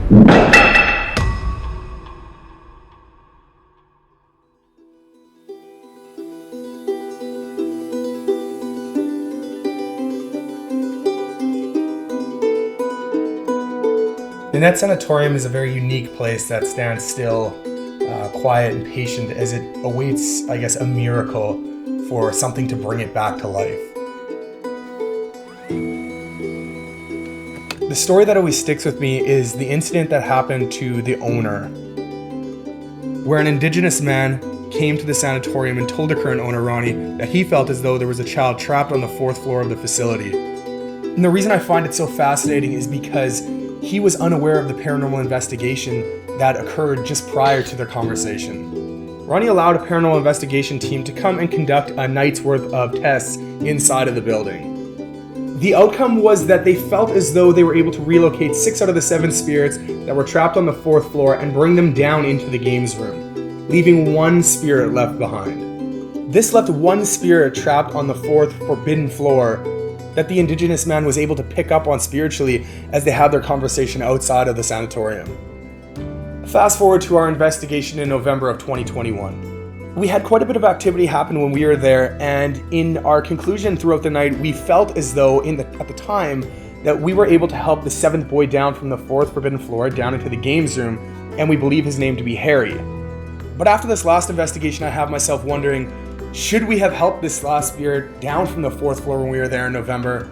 Ninette Sanitorium is a very unique place that stands still, quiet and patient as it awaits, I guess, a miracle for something to bring it back to life. The story that always sticks with me is the incident that happened to the owner, where an Indigenous man came to the sanatorium and told the current owner, Ronnie, that he felt as though there was a child trapped on the 4th floor of the facility. And the reason I find it so fascinating is because he was unaware of the paranormal investigation that occurred just prior to their conversation. Ronnie allowed a paranormal investigation team to come and conduct a night's worth of tests inside of the building. The outcome was that they felt as though they were able to relocate 6 out of the 7 spirits that were trapped on the 4th floor and bring them down into the games room, leaving 1 spirit left behind. This left 1 spirit trapped on the 4th forbidden floor that the Indigenous man was able to pick up on spiritually as they had their conversation outside of the sanatorium. Fast forward to our investigation in November of 2021. We had quite a bit of activity happen when we were there, and in our conclusion throughout the night, we felt as though at the time that we were able to help the 7th boy down from the 4th forbidden floor down into the games room, and we believe his name to be Harry. But after this last investigation, I have myself wondering, should we have helped this last spirit down from the 4th floor when we were there in November?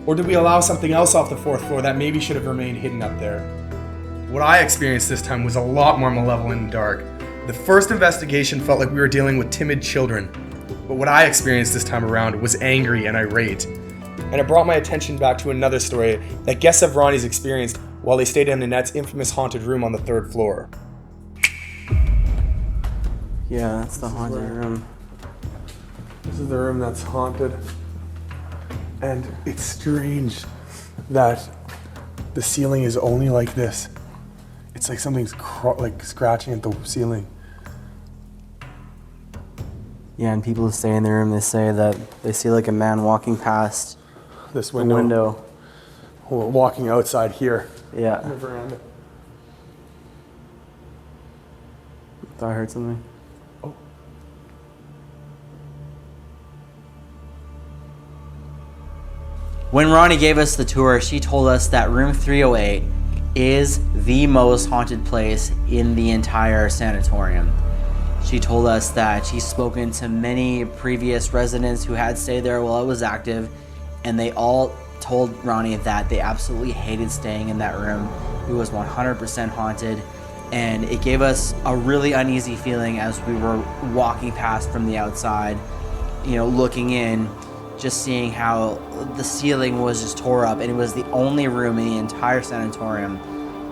Or did we allow something else off the 4th floor that maybe should have remained hidden up there? What I experienced this time was a lot more malevolent and dark. The first investigation felt like we were dealing with timid children, but what I experienced this time around was angry and irate. And it brought my attention back to another story that guests of Ronnie's experienced while they stayed in Ninette's infamous haunted room on the 3rd floor. Yeah, that's the haunted room. This is the room that's haunted, and it's strange that the ceiling is only like this. It's like something's scratching at the ceiling. Yeah, and people who stay in the room, they say that they see like a man walking past This the window, window. walking outside here. Yeah. On the veranda. Thought I heard something. Oh. When Ronnie gave us the tour, she told us that room 308 is the most haunted place in the entire sanatorium. She told us that she's spoken to many previous residents who had stayed there while it was active, and they all told Ronnie that they absolutely hated staying in that room. It was 100% haunted, and it gave us a really uneasy feeling as we were walking past from the outside, looking in, just seeing how the ceiling was just tore up, and it was the only room in the entire sanatorium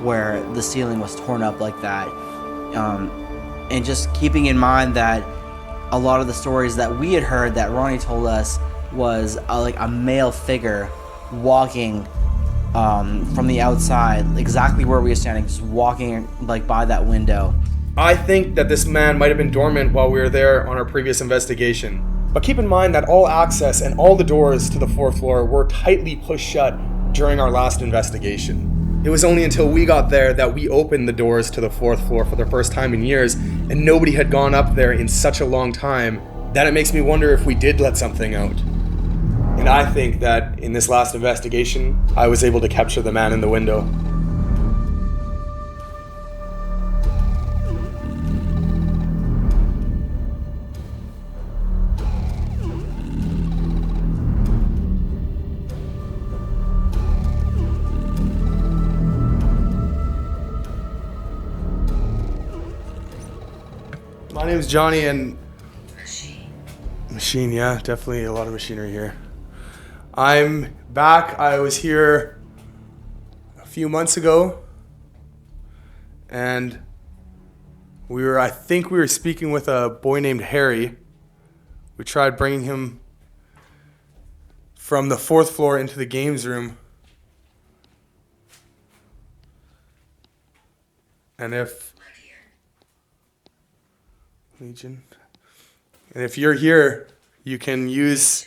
where the ceiling was torn up like that. And just keeping in mind that a lot of the stories that we had heard that Ronnie told us was like a male figure walking from the outside, exactly where we were standing, just walking like by that window. I think that this man might have been dormant while we were there on our previous investigation. But keep in mind that all access and all the doors to the 4th floor were tightly pushed shut during our last investigation. It was only until we got there that we opened the doors to the 4th floor for the first time in years, and nobody had gone up there in such a long time that it makes me wonder if we did let something out. And I think that in this last investigation, I was able to capture the man in the window. My name's Johnny, and Machine, yeah, definitely a lot of machinery here. I'm back. I was here a few months ago, and I think we were speaking with a boy named Harry. We tried bringing him from the 4th floor into the games room. And if Legion. And if you're here, you can use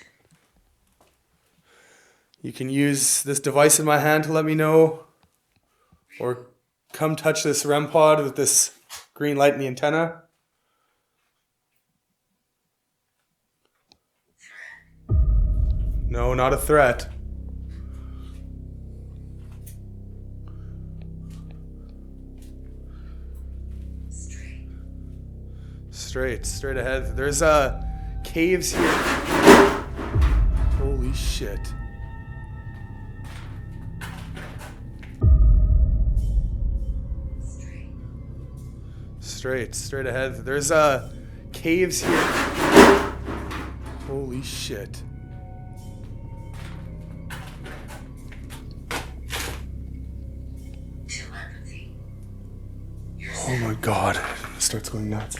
this device in my hand to let me know, or come touch this REM pod with this green light in the antenna? No, not a threat. Straight ahead. There's caves here. Holy shit. Straight ahead. There's caves here. Holy shit. Oh my god. It starts going nuts.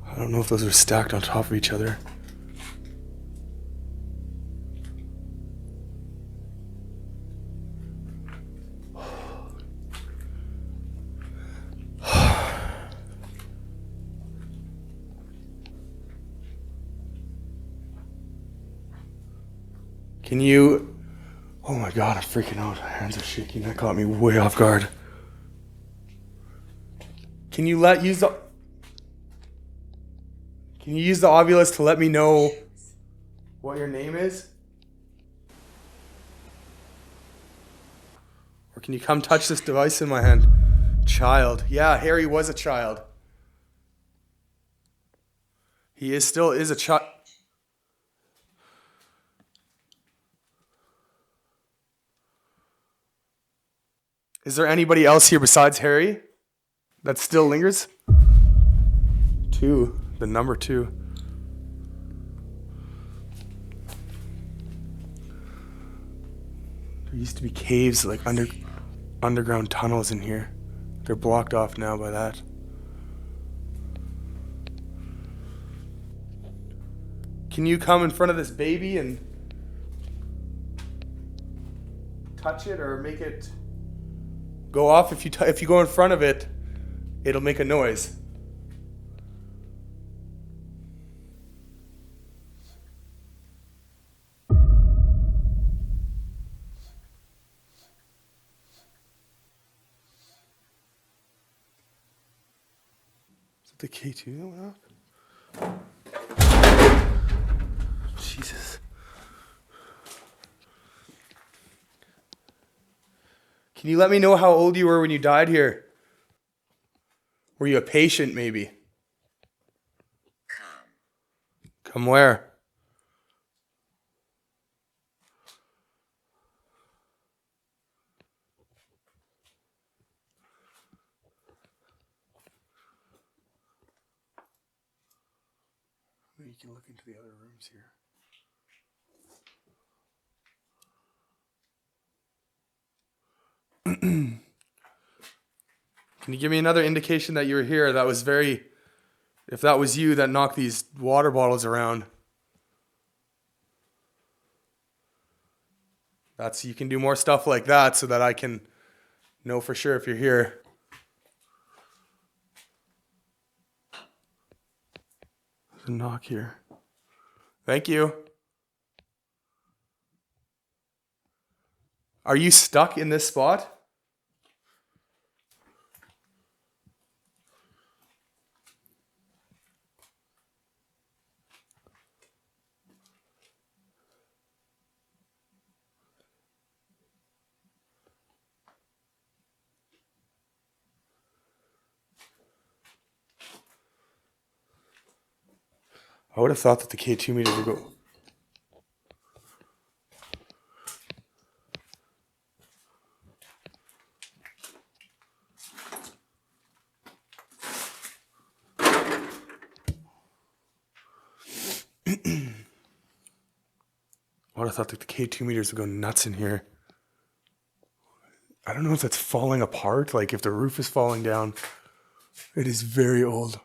I don't know if those are stacked on top of each other. Can you... Oh my god, I'm freaking out. My hands are shaking. That caught me way off guard. Can you use the Ovilus to let me know what your name is? Or can you come touch this device in my hand? Child. Yeah, Harry was a child. He still is a child. Is there anybody else here besides Harry that still lingers? 2. The number 2. There used to be caves, like underground tunnels in here. They're blocked off now by that. Can you come in front of this baby and touch it or make it go off? If you go in front of it, it'll make a noise. Is it the K2 that went off? Jesus. Can you let me know how old you were when you died here? Were you a patient, maybe? Come where? Maybe you can look into the other rooms here. Can you give me another indication that you were here? That was if that was you that knocked these water bottles around. You can do more stuff like that so that I can know for sure if you're here. There's a knock here. Thank you. Are you stuck in this spot? I would have thought that the K2 meter would go. I would have thought that the K2 meters would go nuts in here. I don't know if that's falling apart, like if the roof is falling down. It is very old.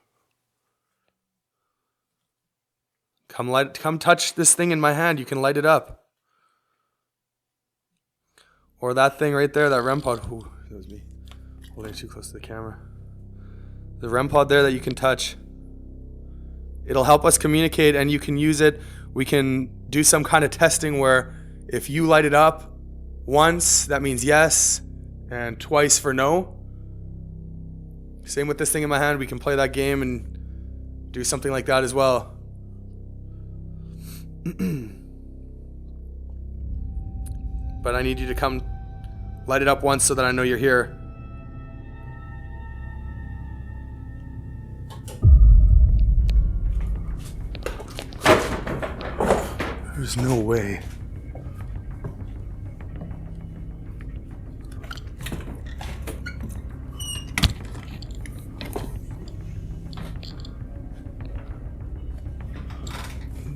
Come touch this thing in my hand. You can light it up. Or that thing right there, that REM pod. Ooh, that was me holding it too close to the camera. The REM pod there that you can touch. It'll help us communicate and you can use it. We can do some kind of testing where if you light it up Once, that means yes, and twice for no. Same with this thing in my hand. We can play that game and do something like that as well. But I need you to come light it up once so that I know you're here. There's no way.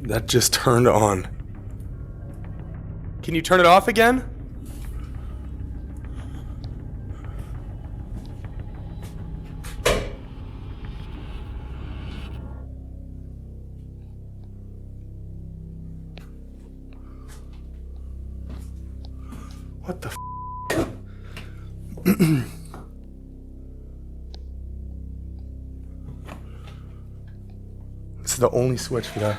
That just turned on. Can you turn it off again? What the f***? This is the only switch for that.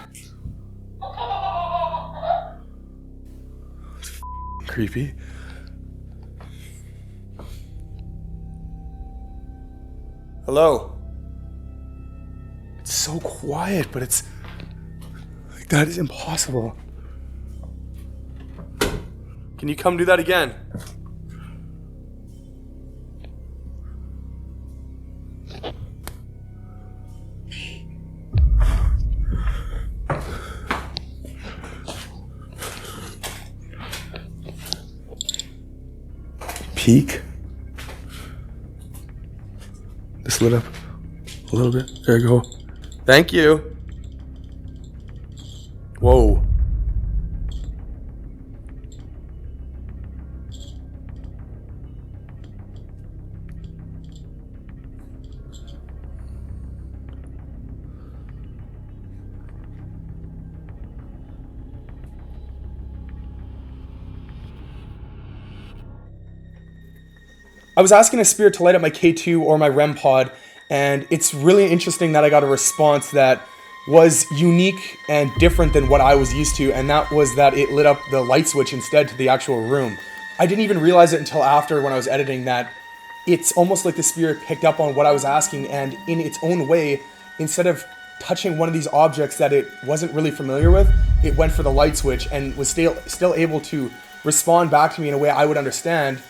It's f***ing creepy. Hello? It's so quiet, but it's... like, that is impossible. Can you come do that again? Peek. This lit up a little bit. There you go. Thank you. Whoa. I was asking a spirit to light up my K2 or my REM pod, and it's really interesting that I got a response that was unique and different than what I was used to, and that was that it lit up the light switch instead to the actual room. I didn't even realize it until after when I was editing that it's almost like the spirit picked up on what I was asking, and in its own way, instead of touching one of these objects that it wasn't really familiar with, it went for the light switch and was still able to respond back to me in a way I would understand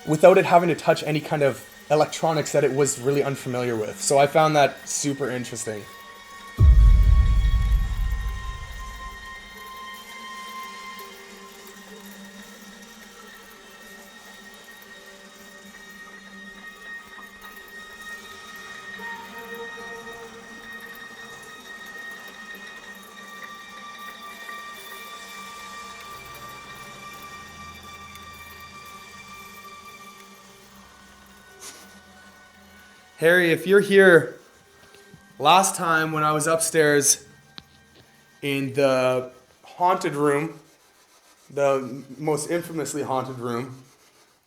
without it having to touch any kind of electronics that it was really unfamiliar with. So I found that super interesting. Harry, if you're here, last time when I was upstairs in the haunted room, the most infamously haunted room,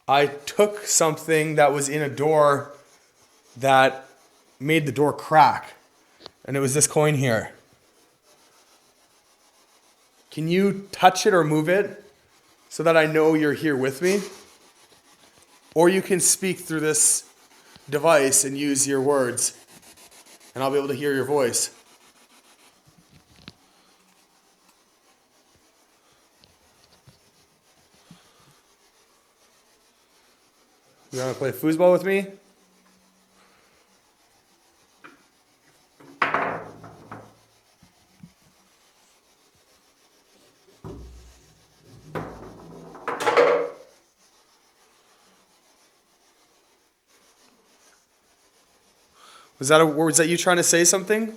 I took something that was in a door that made the door crack. And it was this coin here. Can you touch it or move it so that I know you're here with me? Or you can speak through this device and use your words, and I'll be able to hear your voice. You want to play foosball with me? Was that you trying to say something?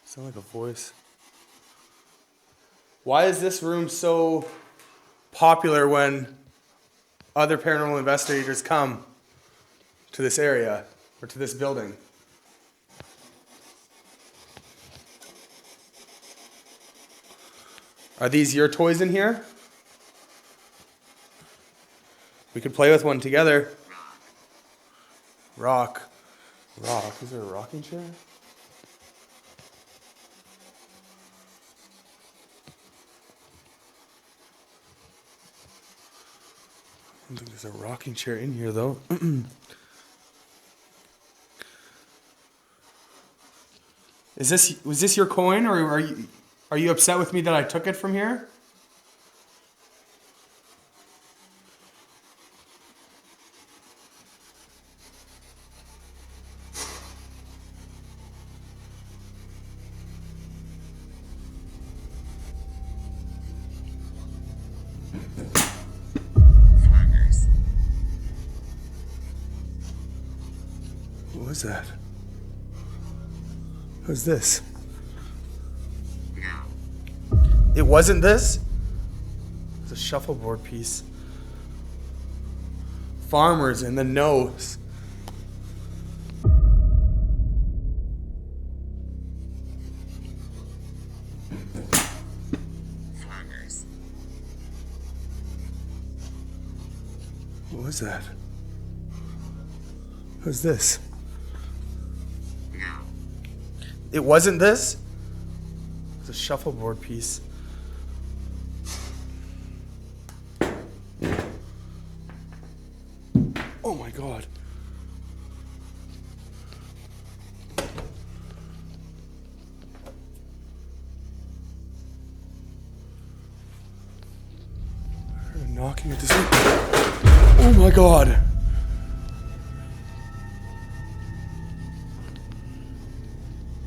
Sound like a voice. Why is this room so popular when other paranormal investigators come to this area or to this building? Are these your toys in here? We could play with one together. Rock. Rock. Is there a rocking chair? I don't think there's a rocking chair in here though. Was this your coin, or are you upset with me that I took it from here? What was that? What was this? It wasn't this? It's a shuffleboard piece. Farmers in the nose. What was that? What was this? It wasn't this? It's a shuffleboard piece. Oh my God. I heard a knocking at this window. Oh my God.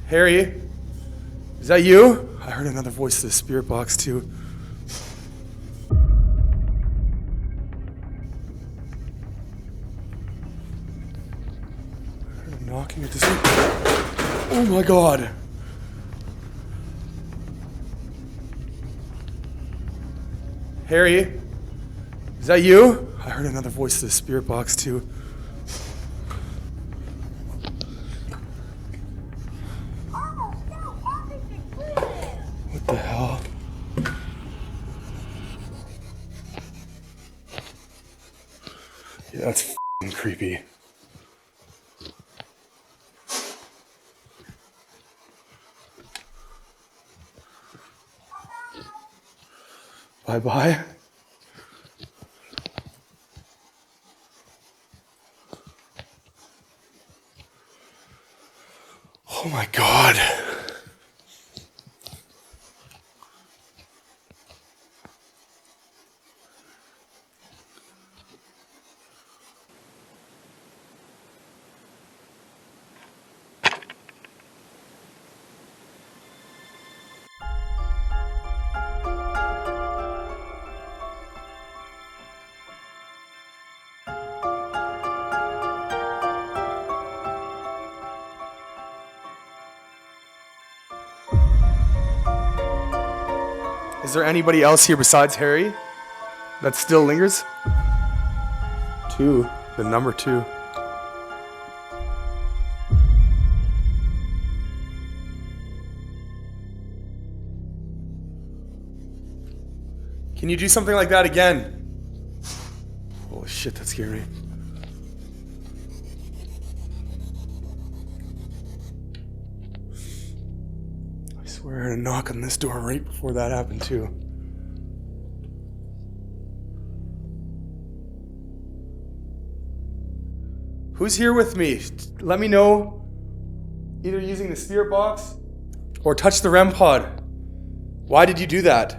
Harry, is that you? I heard another voice in the spirit box too. I heard a knocking at this window. Oh my God. Harry, is that you? I heard another voice in the spirit box too. What the hell? Yeah, that's f***ing creepy. Bye-bye. Oh my God. Is there anybody else here besides Harry that still lingers? 2, the number 2. Can you do something like that again? Holy shit, that scared me. I swear I heard a knock on this door right before that happened too. Who's here with me? Let me know, either using the spirit box or touch the REM pod. Why did you do that?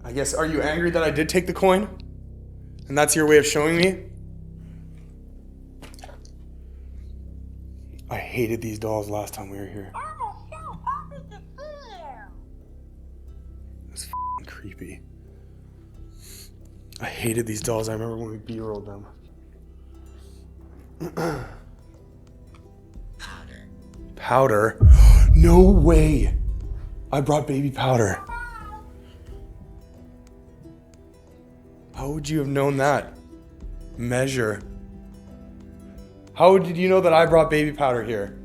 I guess, are you angry that I did take the coin? And that's your way of showing me? I hated these dolls last time we were here. It's f***ing creepy. I hated these dolls. I remember when we B-rolled them. Powder? No way! I brought baby powder. How would you have known that? Measure. How did you know that I brought baby powder here?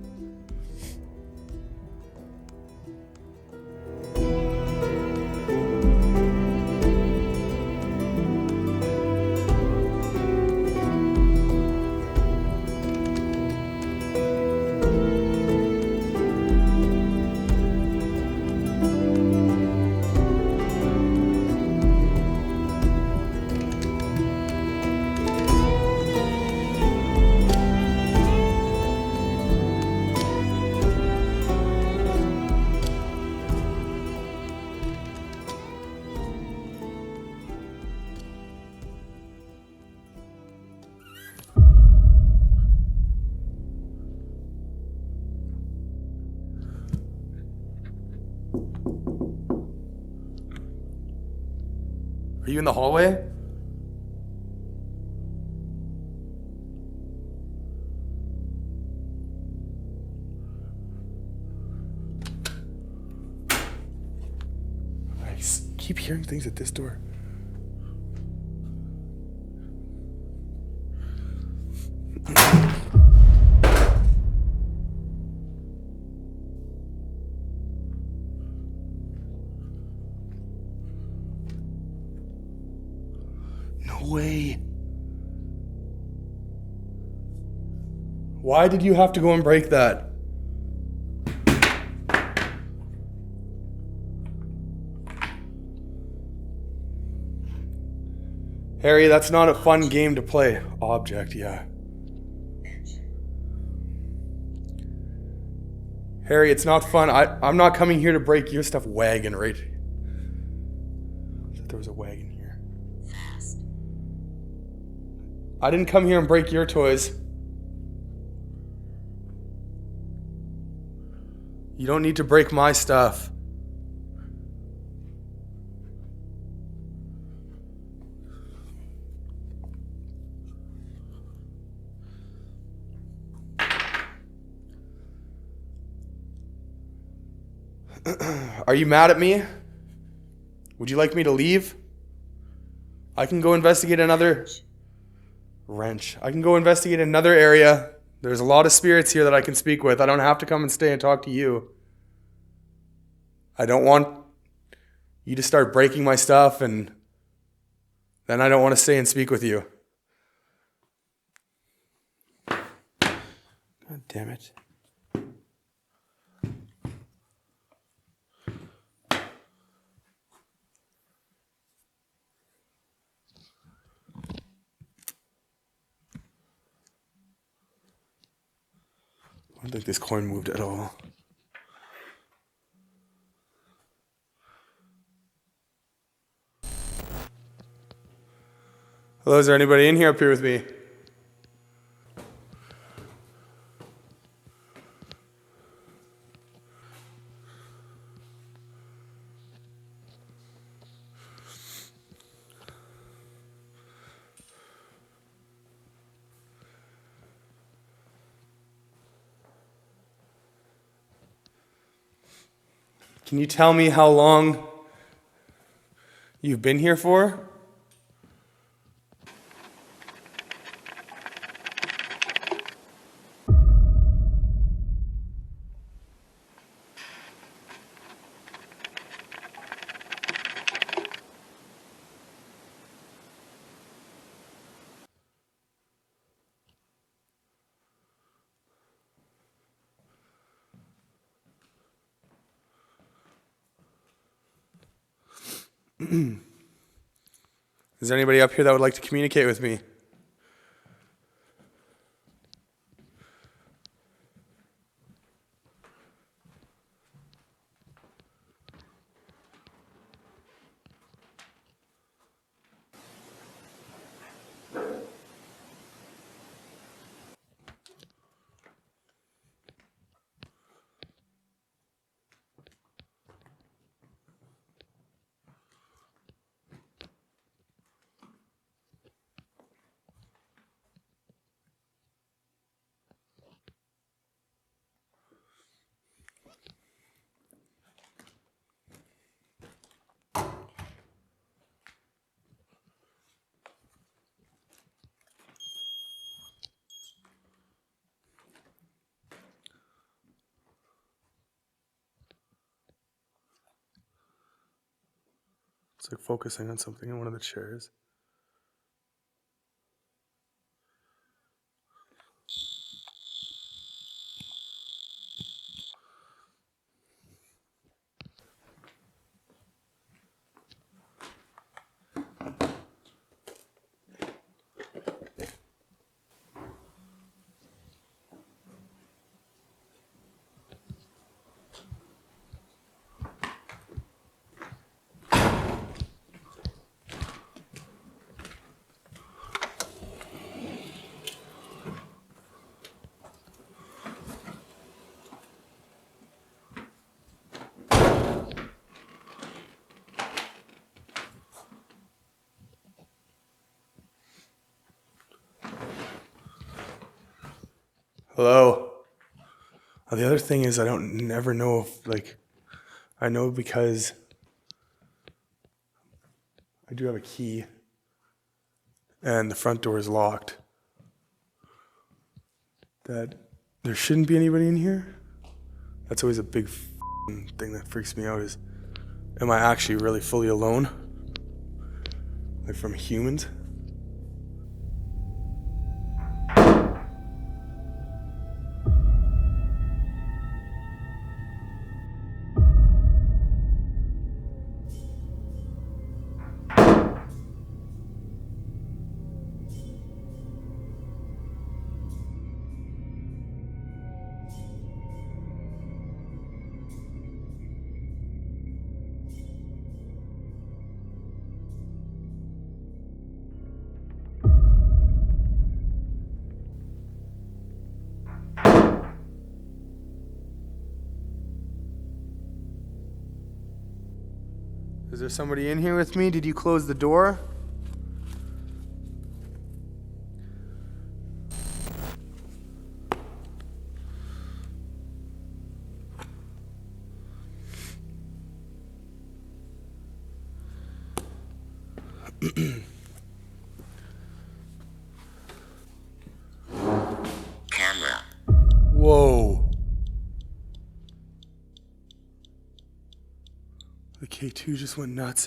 Are you in the hallway? I keep hearing things at this door. No way. Why did you have to go and break that? Harry, that's not a fun game to play. Object, yeah. Harry, it's not fun. I'm not coming here to break your stuff. Wagon, right? I thought there was a wagon here. I didn't come here and break your toys. You don't need to break my stuff. Are you mad at me? Would you like me to leave? I can go investigate another... Wrench. I can go investigate another area. There's a lot of spirits here that I can speak with. I don't have to come and stay and talk to you. I don't want you to start breaking my stuff, and then I don't want to stay and speak with you. God damn it. I don't think this coin moved at all. Hello, is there anybody in here up here with me? Can you tell me how long you've been here for? Is there anybody up here that would like to communicate with me? It's like focusing on something in one of the chairs. Hello. The other thing is I don't never know if, like, I know because I do have a key and the front door is locked, that there shouldn't be anybody in here. That's always a big thing that freaks me out is, am I actually really fully alone? Like from humans? Is there somebody in here with me? Did you close the door? Camera. Whoa. The K2 just went nuts.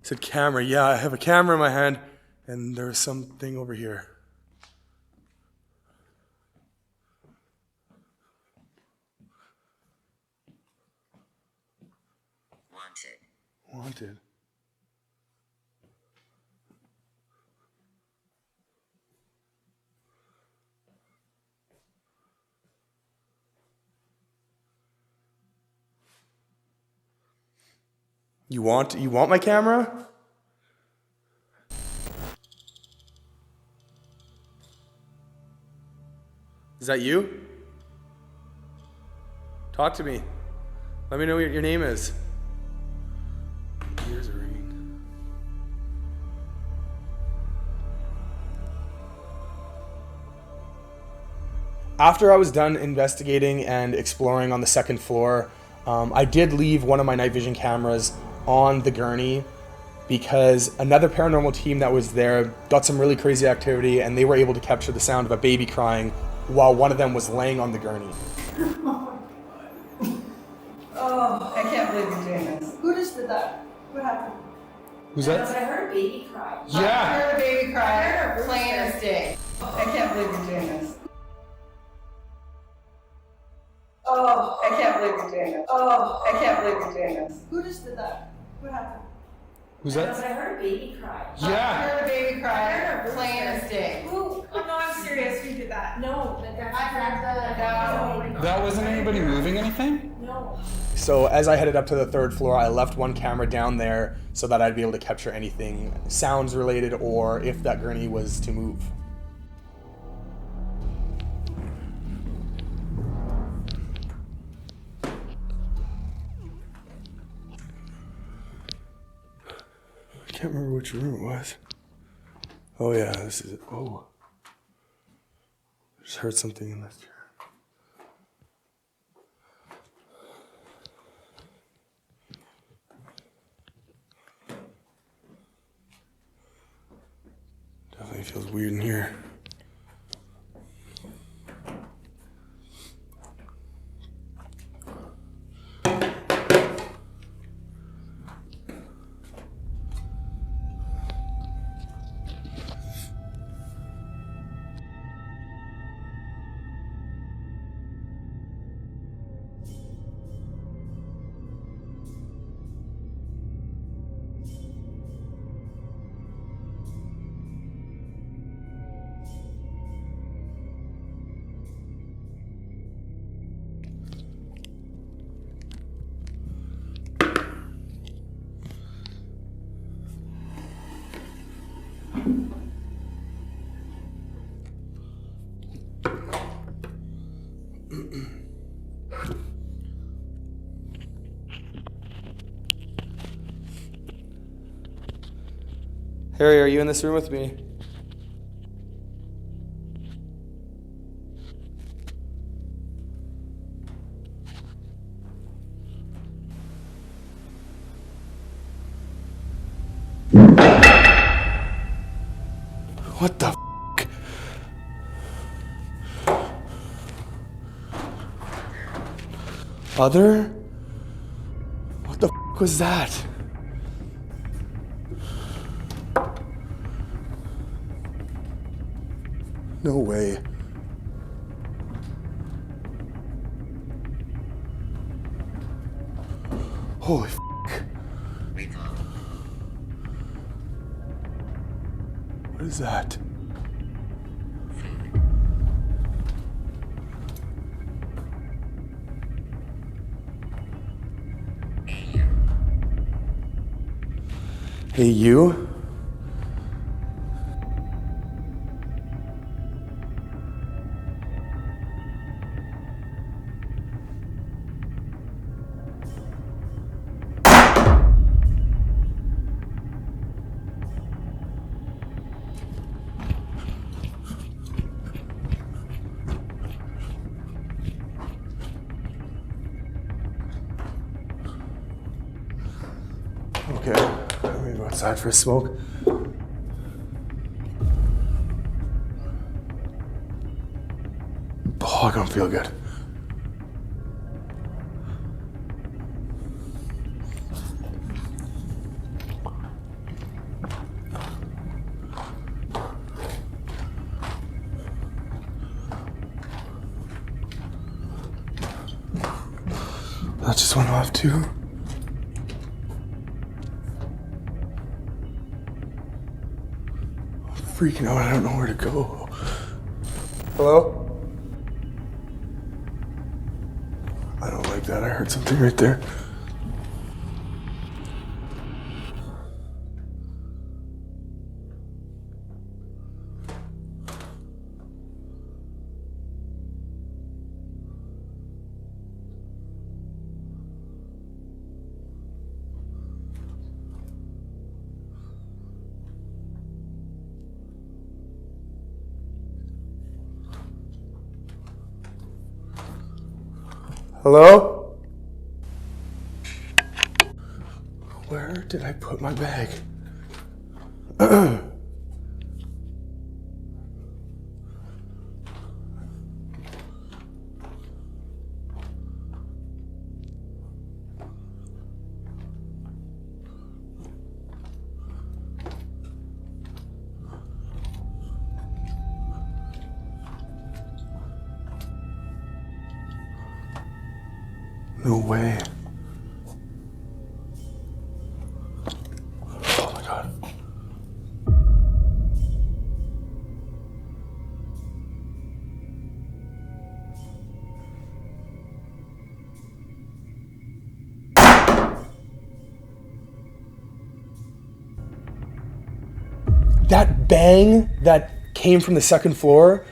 It said camera. Yeah, I have a camera in my hand, and there was something over here. Wanted. You want my camera? Is that you? Talk to me. Let me know what your name is. Ears are ringing. After I was done investigating and exploring on the second floor, I did leave one of my night vision cameras on the gurney because another paranormal team that was there got some really crazy activity and they were able to capture the sound of a baby crying while one of them was laying on the gurney. Oh, I can't believe you're doing this. Who just did that? What happened? Who's But I that? heard a baby cry. I Yeah! heard a baby I cry. heard a Plain as rooster. day. I can't believe you're doing this. Oh, I can't believe you're doing this. Oh, I can't believe you're doing this. Who just did that? What happened? Who's But that? I heard a baby cry. I Yeah! heard a baby I cry. heard a Plain rooster. as day. Who? Oh no, I'm serious. Who did that? No, but that's That Wasn't anybody moving anything? No. So as I headed up to the third floor, I left one camera down there so that I'd be able to capture anything sounds related or if that gurney was to move. I can't remember which room it was. Oh yeah, this is it. Oh. I just heard something in this chair. Definitely feels weird in here. Harry, are you in this room with me? What the f***? Other? What the f*** was that? No way. Holy f***. What is that? Hey, you? Okay, I'm gonna go outside for a smoke. Oh, I don't feel good. That just went off too. Freaking out, I don't know where to go. Hello? I don't like that, I heard something right there. Hello? Where did I put my bag? No way. Oh my God. That bang that came from the second floor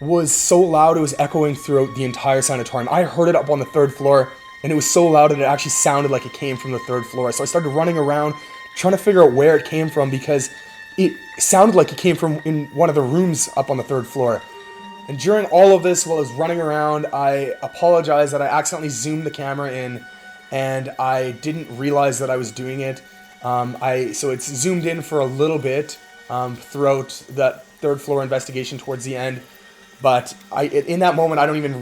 was so loud it was echoing throughout the entire sanatorium. I heard it up on the third floor, and it was so loud that it actually sounded like it came from the third floor. So I started running around trying to figure out where it came from because it sounded like it came from in one of the rooms up on the third floor. And during all of this, while I was running around, I apologized that I accidentally zoomed the camera in, and I didn't realize that I was doing it. So it's zoomed in for a little bit throughout that third floor investigation towards the end. But in that moment, I don't even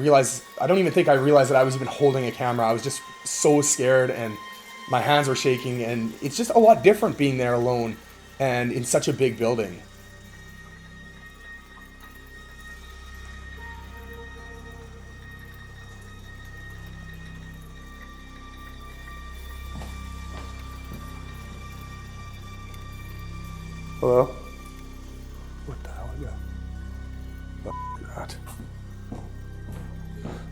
think I realized that I was even holding a camera. I was just so scared, and my hands were shaking, and it's just a lot different being there alone and in such a big building. Hello? What the hell is that?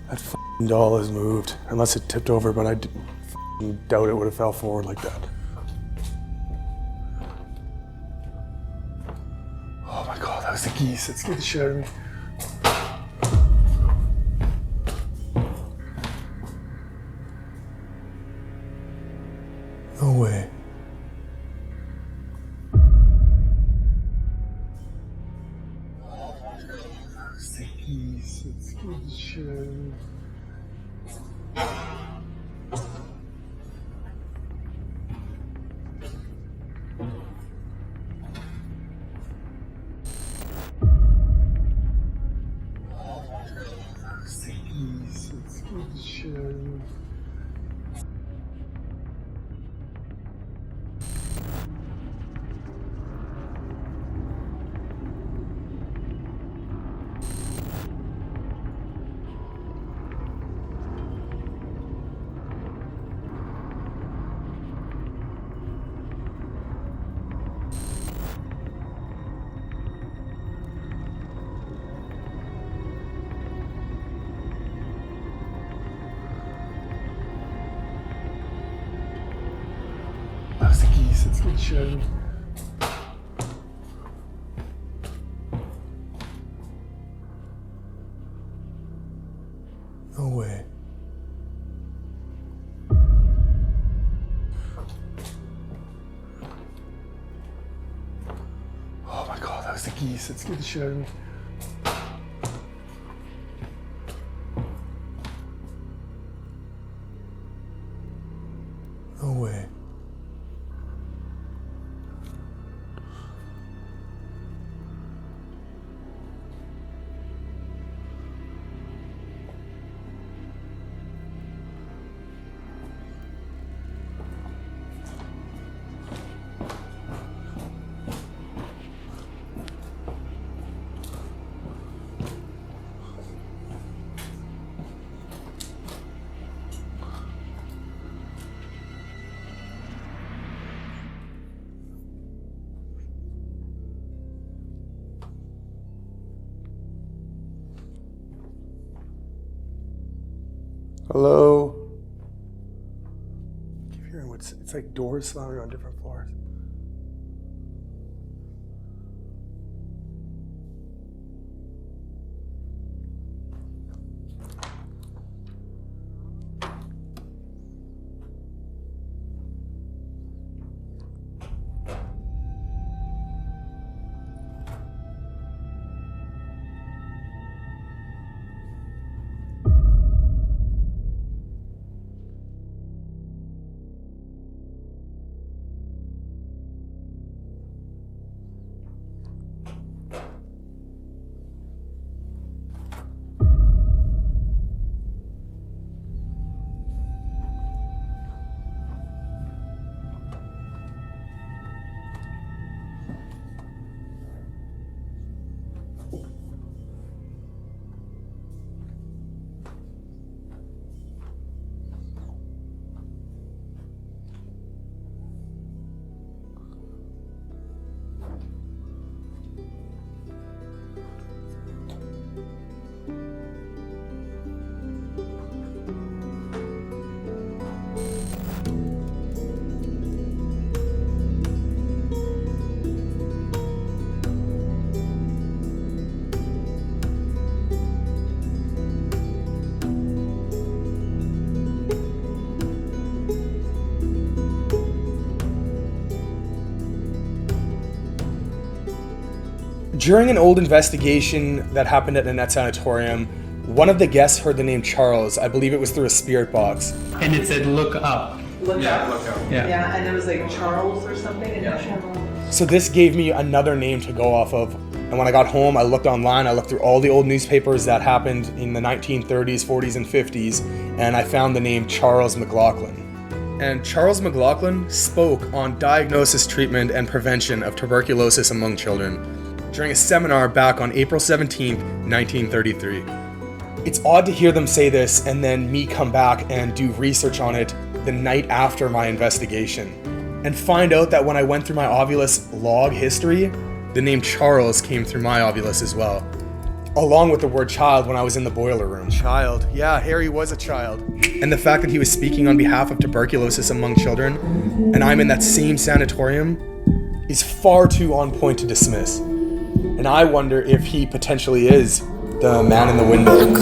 That f***ing doll has moved. Unless it tipped over, but I doubt it would have fell forward like that. Oh my God, that was the geese. That scared the shit out of me. No way. Geese. It scared the shit out of me. scared the shit out of me. That was the geese. It's good shit. No way. Oh my god, that was the geese. It's good shit. No way. Hello? I keep hearing it's like doors slamming on different floors. During an old investigation that happened at Ninette Sanatorium, one of the guests heard the name Charles. I believe it was through a spirit box. And it said, look up. Look up. Yeah. Yeah, and it was like Charles or something. And So this gave me another name to go off of. And when I got home, I looked online, I looked through all the old newspapers that happened in the 1930s, 40s, and 50s, and I found the name Charles McLaughlin. And Charles McLaughlin spoke on diagnosis, treatment, and prevention of tuberculosis among children during a seminar back on April 17th, 1933. It's odd to hear them say this and then me come back and do research on it the night after my investigation and find out that when I went through my Ovilus log history, the name Charles came through my Ovilus as well, along with the word child when I was in the boiler room. Child. Yeah, Harry was a child. And the fact that he was speaking on behalf of tuberculosis among children, and I'm in that same sanatorium, is far too on point to dismiss. And I wonder if he potentially is the man in the window.